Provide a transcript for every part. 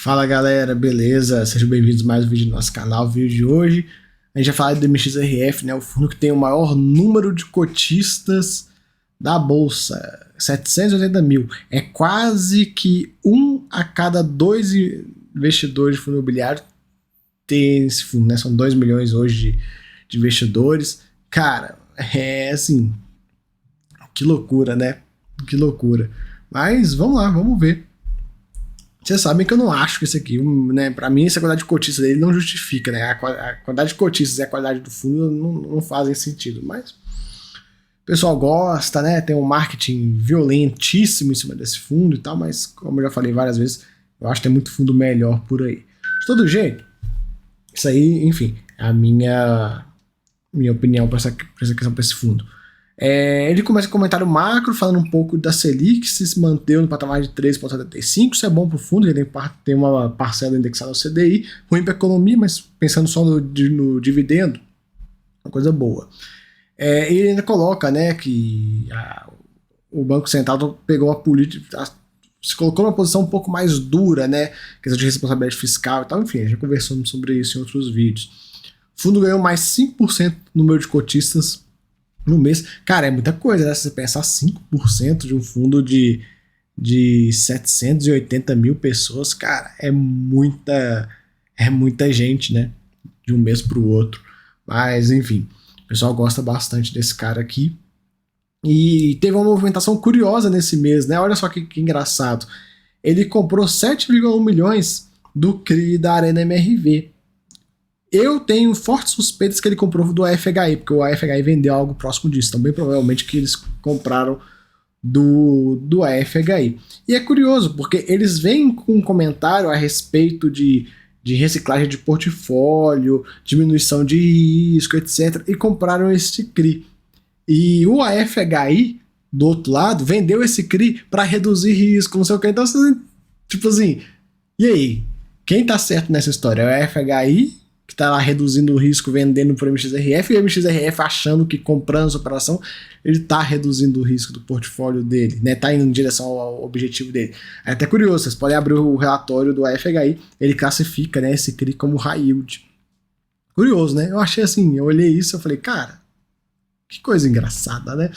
Fala galera, beleza? Sejam bem-vindos a mais um vídeo do nosso canal. O vídeo de hoje a gente vai falar do MXRF, né? O fundo que tem o maior número de cotistas da bolsa, 780 mil. É quase que um a cada dois investidores de fundo imobiliário tem esse fundo, né? São 2 milhões hoje de investidores. Cara, é assim, que loucura, né? Que loucura. Mas vamos lá, vamos ver. Vocês sabem que eu não acho que esse aqui, né, pra mim essa quantidade de cotistas dele não justifica, né, a quantidade de cotistas e a qualidade do fundo não fazem sentido, mas o pessoal gosta, né, tem um marketing violentíssimo em cima desse fundo e tal, mas como eu já falei várias vezes, eu acho que tem muito fundo melhor por aí. De todo jeito, isso aí, enfim, é a minha opinião pra essa questão, pra esse fundo. Ele começa com um comentário macro, falando um pouco da Selic, se manteve no patamar de 13,75, isso é bom para o fundo, ele tem uma parcela indexada ao CDI, ruim para a economia, mas pensando só no dividendo, uma coisa boa. Ele ainda coloca, né, que o Banco Central pegou uma política, se colocou numa posição um pouco mais dura, né, questão de responsabilidade fiscal e tal, enfim, já conversamos sobre isso em outros vídeos. O fundo ganhou mais 5% no número de cotistas no mês. Cara, é muita coisa, né? Se você pensar 5% de um fundo de 780 mil pessoas, cara, é muita gente, né? De um mês para o outro. Mas, enfim, o pessoal gosta bastante desse cara aqui. E teve uma movimentação curiosa nesse mês, né? Olha só que engraçado. Ele comprou 7,1 milhões do CRI da Arena MRV. Eu tenho fortes suspeitas que ele comprou do AFHI, porque o AFHI vendeu algo próximo disso. Então, bem provavelmente que eles compraram do AFHI. E é curioso, porque eles vêm com um comentário a respeito de reciclagem de portfólio, diminuição de risco, etc. E compraram esse CRI. E o AFHI, do outro lado, vendeu esse CRI para reduzir risco, não sei o que. Então, tipo assim, e aí? Quem tá certo nessa história? É o AFHI, que está lá reduzindo o risco, vendendo para o MXRF, e o MXRF achando que comprando essa operação, ele está reduzindo o risco do portfólio dele, né? Está indo em direção ao objetivo dele. É até curioso, vocês podem abrir o relatório do AFHI, ele classifica, né, esse CRI como high yield. Curioso, né? Eu achei assim, eu olhei isso e falei, cara, que coisa engraçada, né?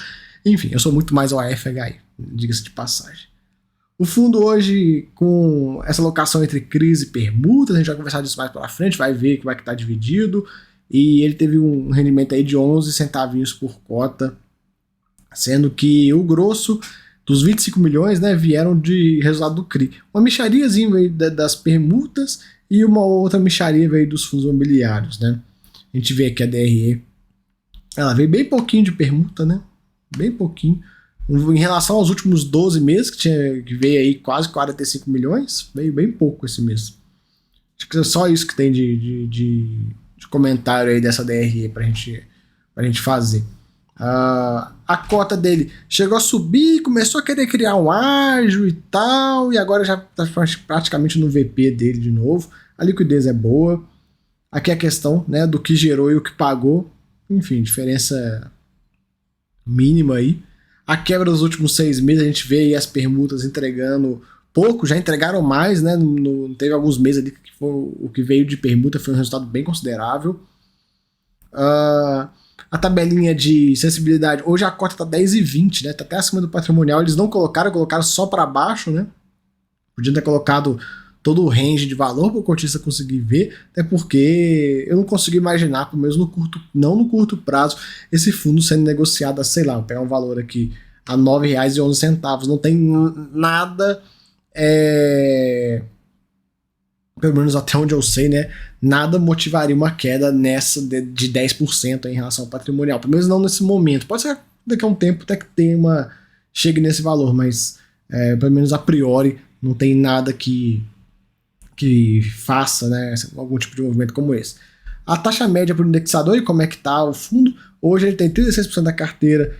Enfim, eu sou muito mais ao AFHI, diga-se de passagem. O fundo hoje, com essa alocação entre CRIs e permutas, a gente vai conversar disso mais pela frente, vai ver como é que está dividido, e ele teve um rendimento aí de 11 centavinhos por cota, sendo que o grosso dos 25 milhões, né, vieram de resultado do CRI. Uma mixariazinha veio das permutas e uma outra mixaria veio dos fundos imobiliários, né. A gente vê aqui a DRE, ela veio bem pouquinho de permuta, né, bem pouquinho. Em relação aos últimos 12 meses, que veio aí quase 45 milhões, veio bem pouco esse mês. Acho que é só isso que tem de comentário aí dessa DRE pra gente fazer. A cota dele chegou a subir, começou a querer criar um ágio e tal, e agora já está praticamente no VP dele de novo. A liquidez é boa. Aqui é a questão, né, do que gerou e o que pagou. Enfim, diferença mínima aí. A quebra dos últimos 6 meses, a gente vê aí as permutas entregando pouco, já entregaram mais, né? Teve alguns meses ali que o que veio de permuta foi um resultado bem considerável. A tabelinha de sensibilidade, hoje a cota tá 10,20, né? Tá até acima do patrimonial, eles não colocaram só para baixo, né? Podiam ter colocado todo o range de valor para o cotista conseguir ver, até porque eu não consigo imaginar, pelo menos não no curto prazo, esse fundo sendo negociado a, sei lá, vou pegar um valor aqui, a R$ 9,11. Não tem nada, pelo menos até onde eu sei, né, nada motivaria uma queda nessa de 10% em relação ao patrimonial, pelo menos não nesse momento. Pode ser que daqui a um tempo até que chegue nesse valor, mas pelo menos a priori não tem nada que faça, né, algum tipo de movimento como esse. A taxa média para o indexador e como é que está o fundo, hoje ele tem 36% da carteira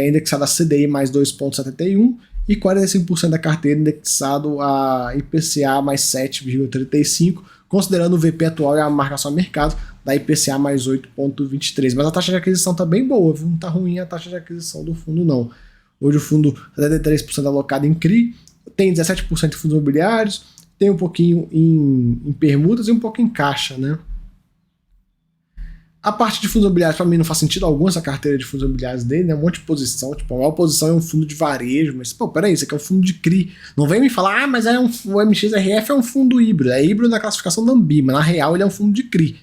indexada a CDI mais 2,71 e 45% da carteira indexado a IPCA mais 7,35, considerando o VP atual e a marcação a mercado da IPCA mais 8,23. Mas a taxa de aquisição está bem boa, viu? Não está ruim a taxa de aquisição do fundo não. Hoje o fundo 73% alocado em CRI, tem 17% de fundos imobiliários, tem um pouquinho em permutas e um pouco em caixa, né? A parte de fundos imobiliários, para mim, não faz sentido algum essa carteira de fundos imobiliários dele, né? Um monte de posição. Tipo, a maior posição é um fundo de varejo, mas, pô, peraí, isso aqui é um fundo de CRI. Não vem me falar, mas o MXRF é um fundo híbrido. É híbrido na classificação da Anbima, mas na real ele é um fundo de CRI,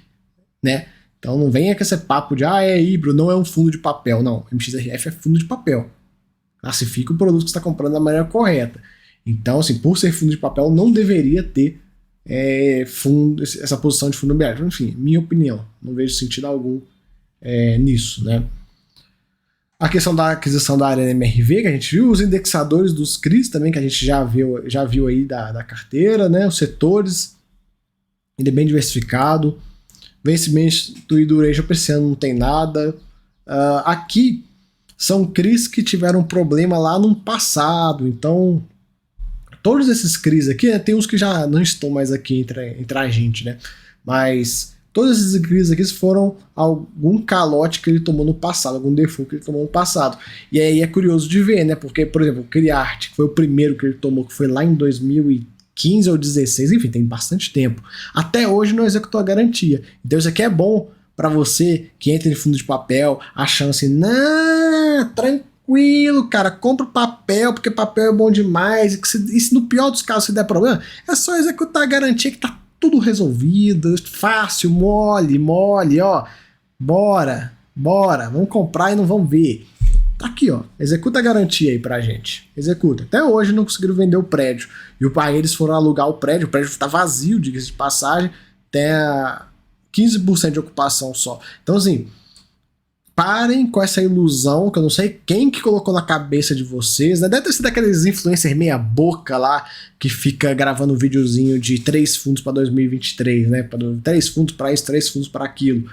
né? Então não venha com esse papo de, é híbrido, não é um fundo de papel. Não, o MXRF é fundo de papel. Classifica o produto que você está comprando da maneira correta. Então, assim, por ser fundo de papel, não deveria ter essa posição de fundo imobiliário. Enfim, minha opinião, não vejo sentido algum nisso, né? A questão da aquisição da Arena MRV, que a gente viu, os indexadores dos CRIs também, que a gente já viu aí da carteira, né? Os setores, ele é bem diversificado. Vencimento do duration para esse ano não tem nada. Aqui são CRIs que tiveram problema lá no passado, então todos esses CRIs aqui, né, tem uns que já não estão mais aqui entre a gente, né? Mas todos esses CRIs aqui foram algum calote que ele tomou no passado, algum default que ele tomou no passado. E aí é curioso de ver, né? Porque, por exemplo, o CRIART, que foi o primeiro que ele tomou, que foi lá em 2015 ou 2016, enfim, tem bastante tempo. Até hoje não executou a garantia. Então isso aqui é bom para você que entra em fundo de papel, achando assim, não, tranquilo, cara, compra o papel, porque papel é bom demais, e se no pior dos casos se der problema, é só executar a garantia que tá tudo resolvido, fácil, mole, ó, bora, vamos comprar e não vamos ver. Tá aqui, ó, executa a garantia aí pra gente, executa. Até hoje não conseguiram vender o prédio, e eles foram alugar o prédio tá vazio, diga-se de passagem, tem 15% de ocupação só. Então, assim, parem com essa ilusão, que eu não sei quem que colocou na cabeça de vocês, né? Deve ter sido aqueles influencers meia boca lá, que fica gravando um videozinho de 3 fundos para 2023, né? 3 fundos para isso, 3 fundos para aquilo.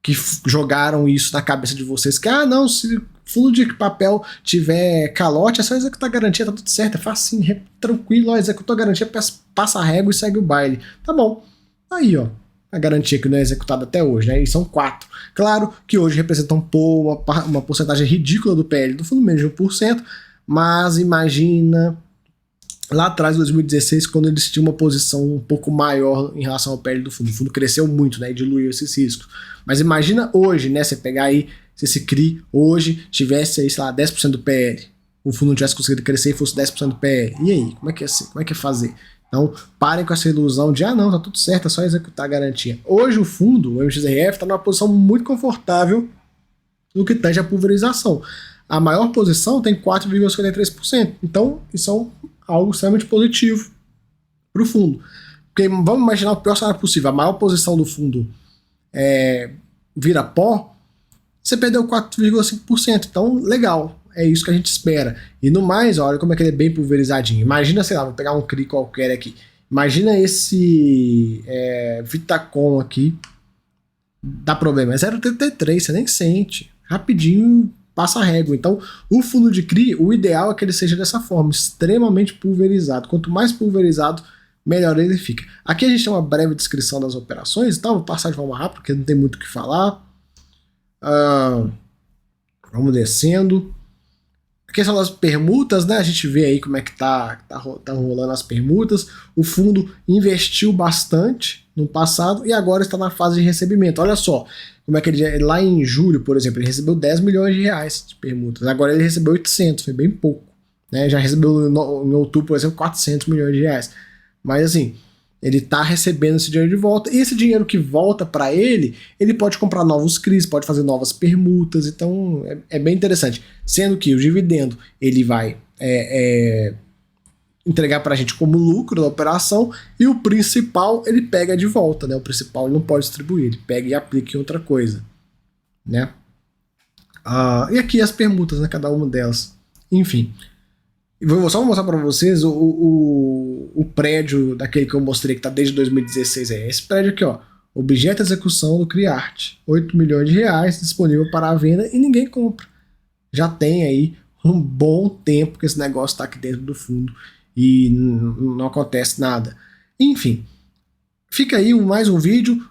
Que jogaram isso na cabeça de vocês, que, não, se fundo de papel tiver calote, é só executar a garantia, tá tudo certo, é facinho, tranquilo, ó, executou a garantia, passa a régua e segue o baile. Tá bom. Aí, ó, a garantia que não é executada até hoje, né? E são 4. Claro que hoje representam uma porcentagem ridícula do PL do fundo, menos de 1%, mas imagina lá atrás, em 2016, quando eles tinham uma posição um pouco maior em relação ao PL do fundo. O fundo cresceu muito, né? E diluiu esses riscos. Mas imagina hoje, né? Você pegar aí, se esse CRI hoje tivesse aí, sei lá, 10% do PL, o fundo não tivesse conseguido crescer e fosse 10% do PL. E aí? Como é que é assim? Como é que é fazer? Então, parem com essa ilusão de, não, tá tudo certo, é só executar a garantia. Hoje o fundo, o MXRF, está numa posição muito confortável no que tange a pulverização. A maior posição tem 4,53%. Então, isso é algo extremamente positivo para o fundo. Porque vamos imaginar o pior cenário possível. A maior posição do fundo vira pó, você perdeu 4,5%. Então, legal. É isso que a gente espera. E no mais, olha como é que ele é bem pulverizadinho. Imagina, sei lá, vou pegar um CRI qualquer aqui. Imagina esse Vitacom aqui. Dá problema. É 0,33, você nem sente. Rapidinho passa a régua. Então, o fundo de CRI, o ideal é que ele seja dessa forma, extremamente pulverizado. Quanto mais pulverizado, melhor ele fica. Aqui a gente tem uma breve descrição das operações, então vou passar de forma rápida, porque não tem muito o que falar. Vamos descendo. A questão das permutas, né? A gente vê aí como é que tá rolando as permutas. O fundo investiu bastante no passado e agora está na fase de recebimento. Olha só, como é que ele lá em julho, por exemplo, ele recebeu 10 milhões de reais de permutas. Agora ele recebeu 800, foi bem pouco, né? Já recebeu em outubro, por exemplo, 400 milhões de reais. Mas assim, ele está recebendo esse dinheiro de volta, e esse dinheiro que volta para ele pode comprar novos CRIs, pode fazer novas permutas, então é bem interessante. Sendo que o dividendo ele vai entregar para a gente como lucro da operação, e o principal ele pega de volta, né? O principal ele não pode distribuir, ele pega e aplica em outra coisa, né? E aqui as permutas, né? Cada uma delas. Enfim. Vou só mostrar para vocês o prédio daquele que eu mostrei que está desde 2016. É esse prédio aqui, ó. Objeto de execução do CRIART. 8 milhões de reais disponível para a venda e ninguém compra. Já tem aí um bom tempo que esse negócio está aqui dentro do fundo e não acontece nada. Enfim, fica aí mais um vídeo.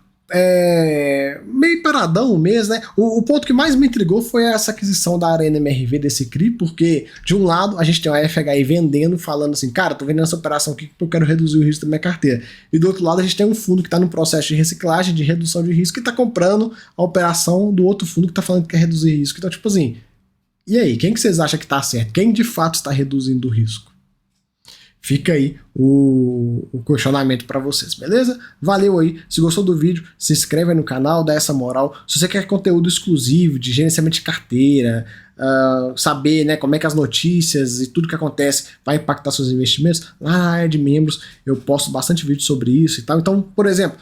meio paradão mesmo, né? O ponto que mais me intrigou foi essa aquisição da Arena MRV desse CRI, porque de um lado a gente tem a FHI vendendo, falando assim, cara, tô vendendo essa operação aqui porque eu quero reduzir o risco da minha carteira. E do outro lado a gente tem um fundo que está no processo de reciclagem, de redução de risco, e está comprando a operação do outro fundo que está falando que quer reduzir risco. Então, tipo assim, e aí, quem que vocês acham que está certo? Quem de fato está reduzindo o risco? Fica aí o questionamento para vocês, beleza? Valeu aí. Se gostou do vídeo, se inscreve aí no canal, dá essa moral. Se você quer conteúdo exclusivo de gerenciamento de carteira, saber, né, como é que as notícias e tudo que acontece vai impactar seus investimentos, lá na área de membros eu posto bastante vídeo sobre isso e tal. Então, por exemplo,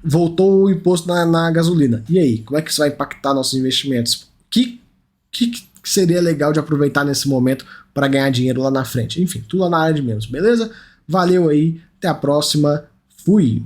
voltou o imposto na gasolina. E aí, como é que isso vai impactar nossos investimentos? Que seria legal de aproveitar nesse momento para ganhar dinheiro lá na frente? Enfim, tudo lá na área de membros, beleza? Valeu aí, até a próxima, fui!